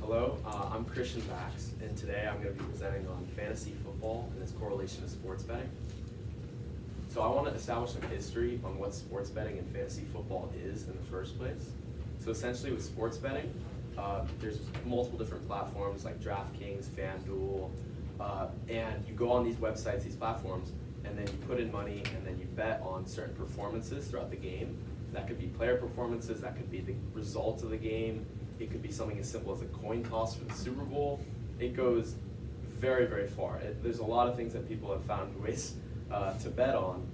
Hello, I'm Christian Bax, and today I'm going to be presenting on fantasy football and its correlation to sports betting. So I want to establish some history on what sports betting and fantasy football is in the first place. So essentially with sports betting, there's multiple different platforms like DraftKings, FanDuel, and you go on these websites, these platforms, and then you put in money and then you bet on certain performances throughout the game. That could be player performances, that could be the results of the game, it could be something as simple as a coin toss for the Super Bowl. It goes very, very far. There's a lot of things that people have found ways to bet on,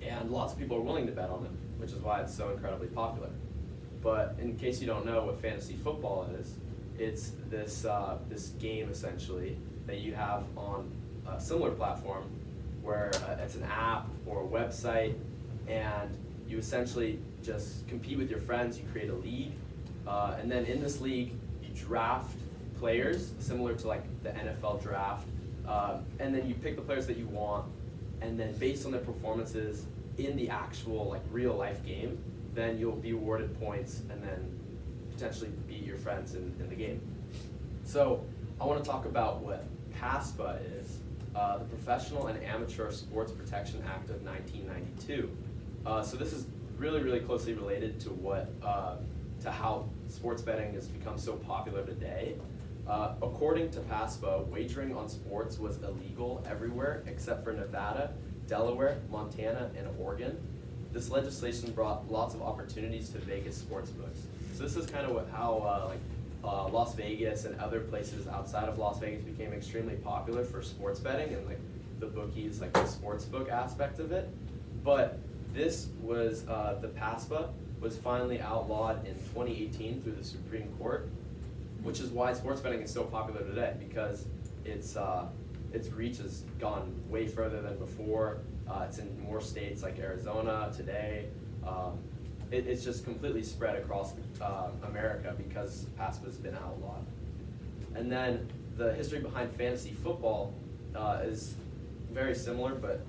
and lots of people are willing to bet on them, which is why it's so incredibly popular. But in case you don't know what fantasy football is, it's this game essentially that you have on a similar platform where it's an app or a website, and you essentially just compete with your friends. You create a league, and then in this league you draft players similar to like the NFL draft, and then you pick the players that you want, and then based on their performances in the actual like real life game, then you'll be awarded points and then potentially beat your friends in the game. So I want to talk about what PASPA is, the Professional and Amateur Sports Protection Act of 1992. So this is really, really closely related to how sports betting has become so popular today. According to PASPA, wagering on sports was illegal everywhere except for Nevada, Delaware, Montana, and Oregon. This legislation brought lots of opportunities to Vegas sportsbooks. So this is kind of how Las Vegas and other places outside of Las Vegas became extremely popular for sports betting and like the bookies, like the sports book aspect of it. But this was, the PASPA was finally outlawed in 2018 through the Supreme Court, which is why sports betting is so popular today, because its reach has gone way further than before. It's in more states like Arizona today. It's just completely spread across America because PASPA has been outlawed. And then the history behind fantasy football is very similar, but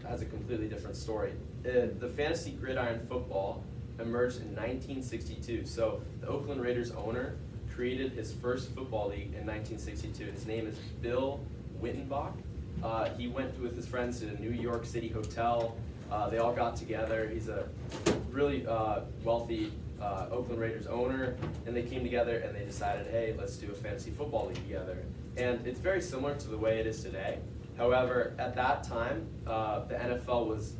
has a completely different story. The fantasy gridiron football emerged in 1962. So the Oakland Raiders owner created his first football league in 1962. His name is Bill Wittenbach. He went with his friends to a New York City hotel. They all got together. He's a really wealthy Oakland Raiders owner, and they came together and they decided, hey, let's do a fantasy football league together. And it's very similar to the way it is today. However, at that time, the NFL was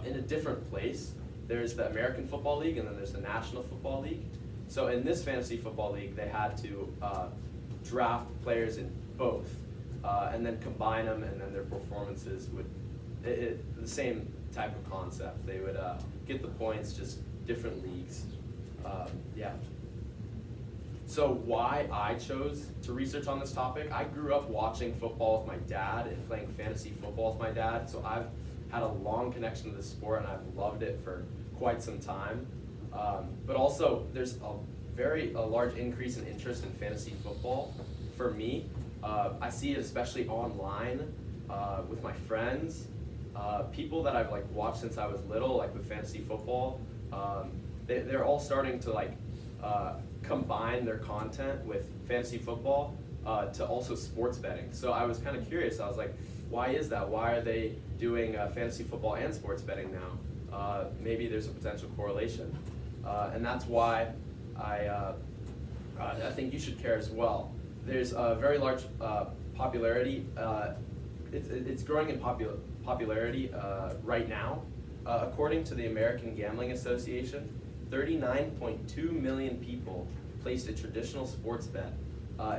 in a different place. There's the American Football League, and then there's the National Football League. So in this fantasy football league, they had to draft players in both, and then combine them, and then their performances would, the same type of concept. They would get the points, just different leagues. Yeah. So why I chose to research on this topic, I grew up watching football with my dad and playing fantasy football with my dad, so I've had a long connection to the sport and I've loved it for quite some time. But also there's a large increase in interest in fantasy football for me. I see it especially online with my friends, people that I've like watched since I was little, like with fantasy football. They're all starting to like combine their content with fantasy football to also sports betting. So I was kind of curious. I was like, why is that? Why are they doing fantasy football and sports betting now? Maybe there's a potential correlation. And that's why I think you should care as well. There's a very large popularity. It's growing in popularity right now. According to the American Gambling Association, 39.2 million people placed a traditional sports bet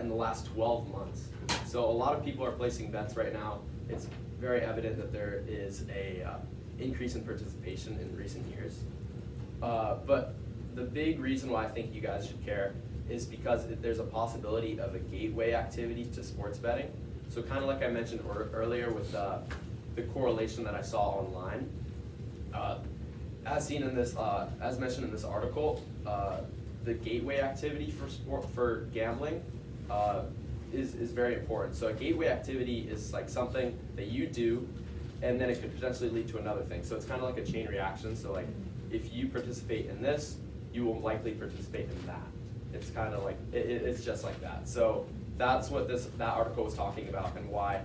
in the last 12 months. So a lot of people are placing bets right now. It's very evident that there is a increase in participation in recent years. But the big reason why I think you guys should care is because there's a possibility of a gateway activity to sports betting. So kind of like I mentioned earlier with the correlation that I saw online, as seen in this, as mentioned in this article, the gateway activity for gambling is very important. So a gateway activity is like something that you do, and then it could potentially lead to another thing. So it's kind of like a chain reaction. So like if you participate in this, you will likely participate in that. It's kind of like, it's just like that. So that's what that article was talking about and why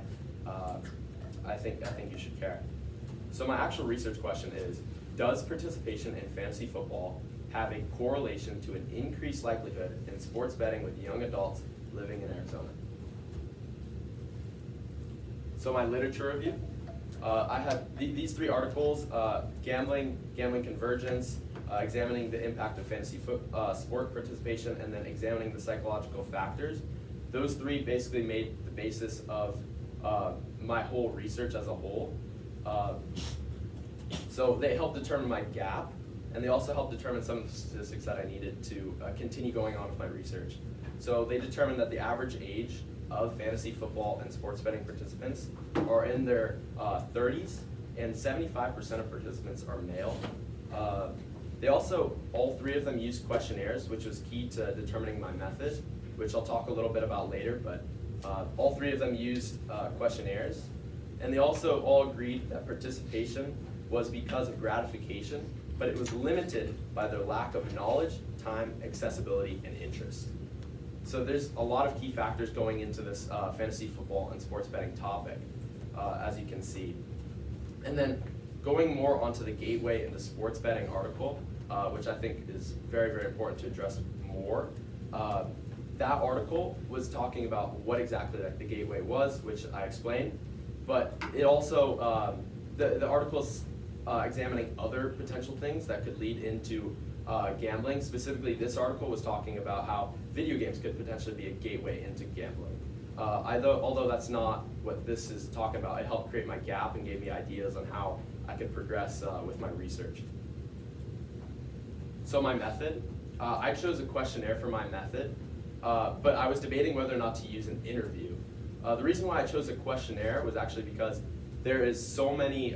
I think you should care. So my actual research question is, does participation in fantasy football have a correlation to an increased likelihood in sports betting with young adults living in Arizona? So my literature review, I have these 3 articles, gambling convergence, examining the impact of fantasy sport participation, and then examining the psychological factors. Those 3 basically made the basis of my whole research as a whole. So they helped determine my gap, and they also helped determine some of the statistics that I needed to continue going on with my research. So they determined that the average age of fantasy football and sports betting participants are in their 30s, and 75% of participants are male. They also, all 3 of them used questionnaires, which was key to determining my method, which I'll talk a little bit about later, but all 3 of them used questionnaires. And they also all agreed that participation was because of gratification, but it was limited by their lack of knowledge, time, accessibility, and interest. So there's a lot of key factors going into this fantasy football and sports betting topic, as you can see. And then going more onto the gateway in the sports betting article, which I think is very, very important to address more. That article was talking about what exactly the gateway was, which I explained, but it also, the article's examining other potential things that could lead into gambling. Specifically, this article was talking about how video games could potentially be a gateway into gambling. Although that's not what this is talking about, it helped create my gap and gave me ideas on how I could progress with my research. So my method, I chose a questionnaire for my method, but I was debating whether or not to use an interview. The reason why I chose a questionnaire was actually because there is so many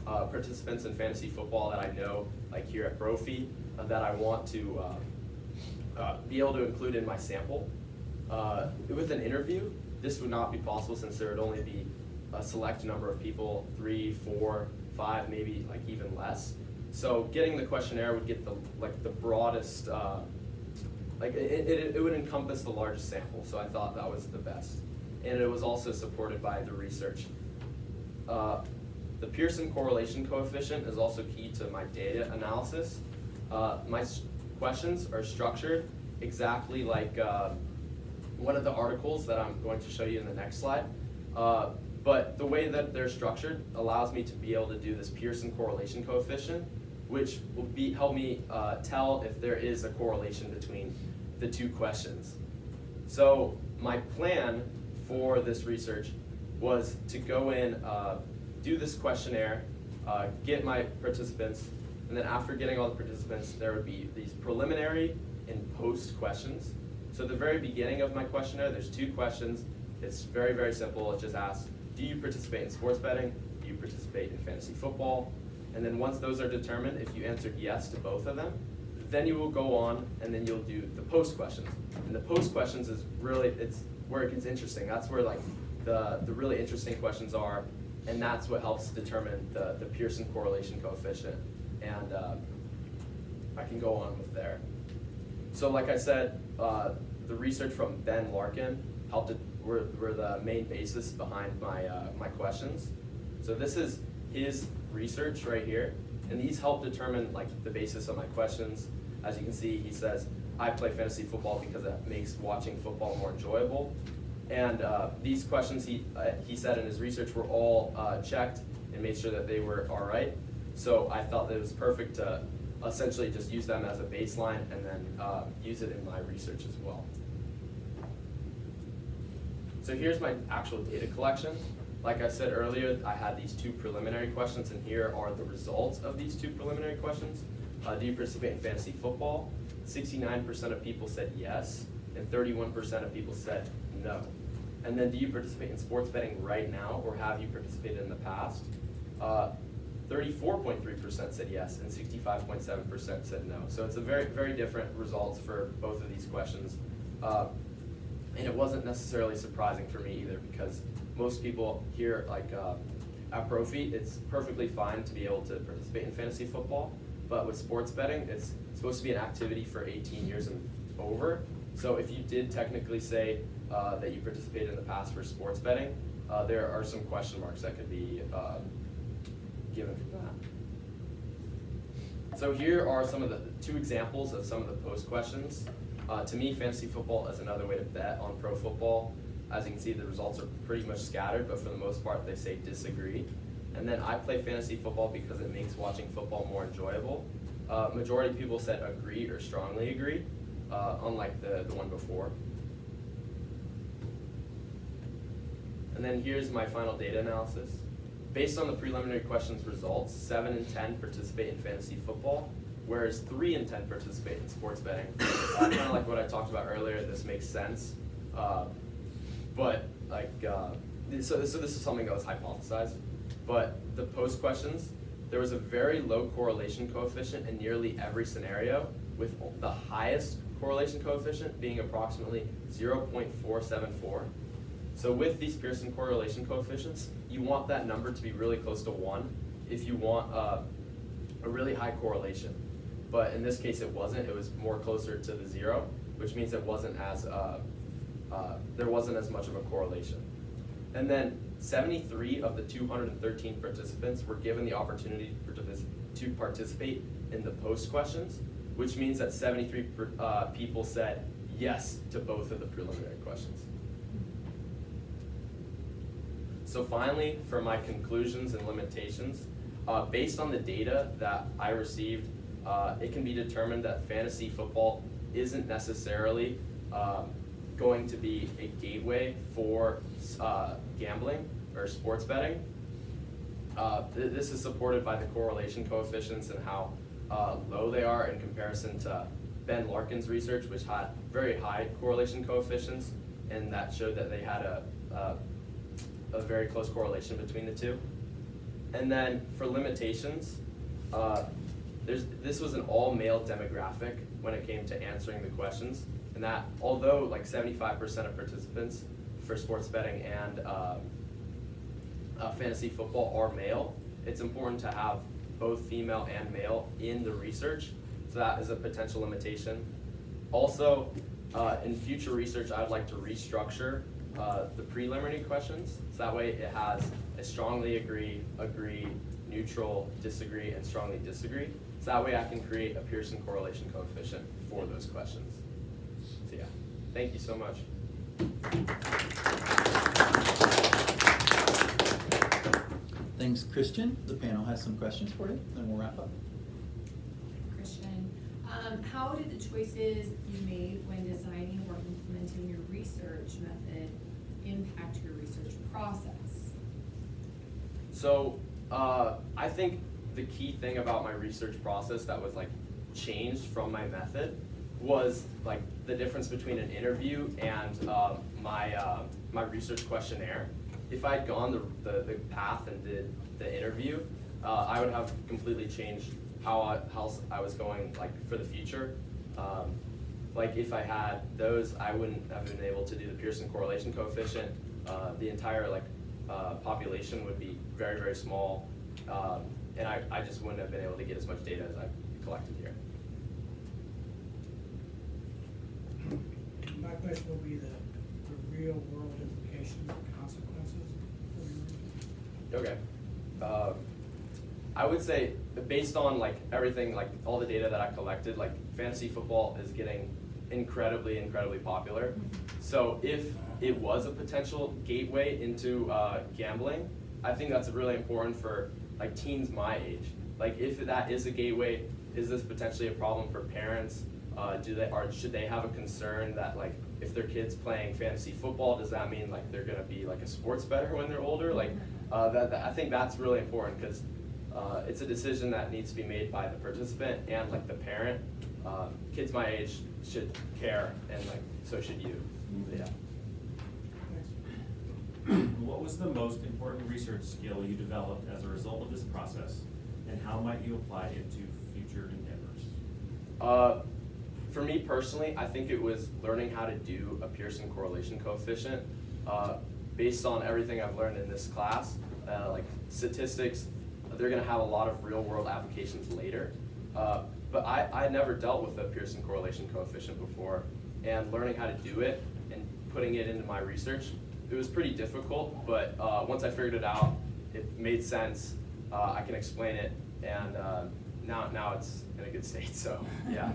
participants in fantasy football that I know, like here at Brophy, that I want to be able to include in my sample. With an interview, this would not be possible since there would only be a select number of people, 3, 4, 5, maybe like even less. So getting the questionnaire would get the broadest, it would encompass the largest sample. So I thought that was the best, and it was also supported by the research. The Pearson correlation coefficient is also key to my data analysis. My questions are structured exactly like one of the articles that I'm going to show you in the next slide. But the way that they're structured allows me to be able to do this Pearson correlation coefficient, which will help me tell if there is a correlation between the 2 questions. So my plan for this research was to go in, do this questionnaire, get my participants, and then after getting all the participants, there would be these preliminary and post questions. So at the very beginning of my questionnaire, there's 2 questions. It's very, very simple. It just asks, do you participate in sports betting? Do you participate in fantasy football? And then once those are determined, if you answered yes to both of them, then you will go on and then you'll do the post questions. And the post questions is really, it's where it gets interesting. That's where like the really interesting questions are, and that's what helps determine the Pearson correlation coefficient. And I can go on with there. So like I said, the research from Ben Larkin were the main basis behind my questions. So this is his research right here, and these help determine like the basis of my questions. As you can see, he says, I play fantasy football because it makes watching football more enjoyable. And these questions he said in his research were all checked and made sure that they were all right. So I thought that it was perfect to essentially just use them as a baseline and then use it in my research as well. So here's my actual data collection. Like I said earlier, I had these 2 preliminary questions, and here are the results of these 2 preliminary questions. Do you participate in fantasy football? 69% of people said yes, and 31% of people said no. And then do you participate in sports betting right now, or have you participated in the past? 34.3% said yes, and 65.7% said no. So it's a very, very different results for both of these questions. And it wasn't necessarily surprising for me either, because most people here, like at Brophy, it's perfectly fine to be able to participate in fantasy football, but with sports betting, it's supposed to be an activity for 18 years and over. So if you did technically say that you participated in the past for sports betting, there are some question marks that could be given from that. So here are some of the 2 examples of some of the post questions. To me, fantasy football is another way to bet on pro football. As you can see, the results are pretty much scattered, but for the most part, they say disagree. And then I play fantasy football because it makes watching football more enjoyable. Majority of people said agree or strongly agree, unlike the one before. And then here's my final data analysis. Based on the preliminary questions results, 7 in 10 participate in fantasy football, whereas 3 in 10 participate in sports betting. Kind of like what I talked about earlier, this makes sense. So this is something that was hypothesized. But the post questions, there was a very low correlation coefficient in nearly every scenario, with the highest correlation coefficient being approximately 0.474. So with these Pearson correlation coefficients, you want that number to be really close to 1 if you want a really high correlation. But in this case it wasn't, it was more closer to the 0, which means it wasn't as, there wasn't as much of a correlation. And then 73 of the 213 participants were given the opportunity to participate in the post questions, which means that 73 people said yes to both of the preliminary questions. So finally, for my conclusions and limitations, based on the data that I received, it can be determined that fantasy football isn't necessarily going to be a gateway for gambling or sports betting. This is supported by the correlation coefficients and how low they are in comparison to Ben Larkin's research, which had very high correlation coefficients, and that showed that they had a very close correlation between the two. And then for limitations, this was an all-male demographic when it came to answering the questions, and that although like 75% of participants for sports betting and fantasy football are male, it's important to have both female and male in the research, so that is a potential limitation. Also, in future research, I'd like to restructure the preliminary questions, so that way it has a strongly agree, neutral, disagree, and strongly disagree. So that way I can create a Pearson correlation coefficient for those questions. So yeah, thank you so much. Thanks, Christian. The panel has some questions for you, then we'll wrap up. Christian, how did the choices you made when designing or implementing your research method impact your research process? So I think the key thing about my research process that was like changed from my method was like the difference between an interview and my research questionnaire. If I'd gone the path and did the interview, I would have completely changed how I was going like for the future. Like if I had those, I wouldn't have been able to do the Pearson correlation coefficient. The entire like population would be very, very small, and I just wouldn't have been able to get as much data as I collected here. My question will be the real world implications and consequences of your research. Okay. I would say based on like everything, like all the data that I collected, like fantasy football is getting incredibly, incredibly popular. So if it was a potential gateway into gambling, I think that's really important for like teens my age. Like if that is a gateway, is this potentially a problem for parents? Should they have a concern that like if their kid's playing fantasy football, does that mean like they're gonna be like a sports bettor when they're older? Like I think that's really important because it's a decision that needs to be made by the participant and like the parent. Kids my age should care, and like so should you. Yeah. What was the most important research skill you developed as a result of this process, and how might you apply it to future endeavors? For me personally, I think it was learning how to do a Pearson correlation coefficient. Based on everything I've learned in this class, like statistics, they're going to have a lot of real world applications later. But I had never dealt with the Pearson correlation coefficient before, and learning how to do it and putting it into my research, it was pretty difficult, but once I figured it out, it made sense. I can explain it, and now it's in a good state, so yeah.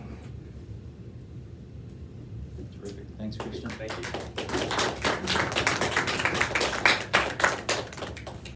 Terrific. Thanks, Christian. Thank you.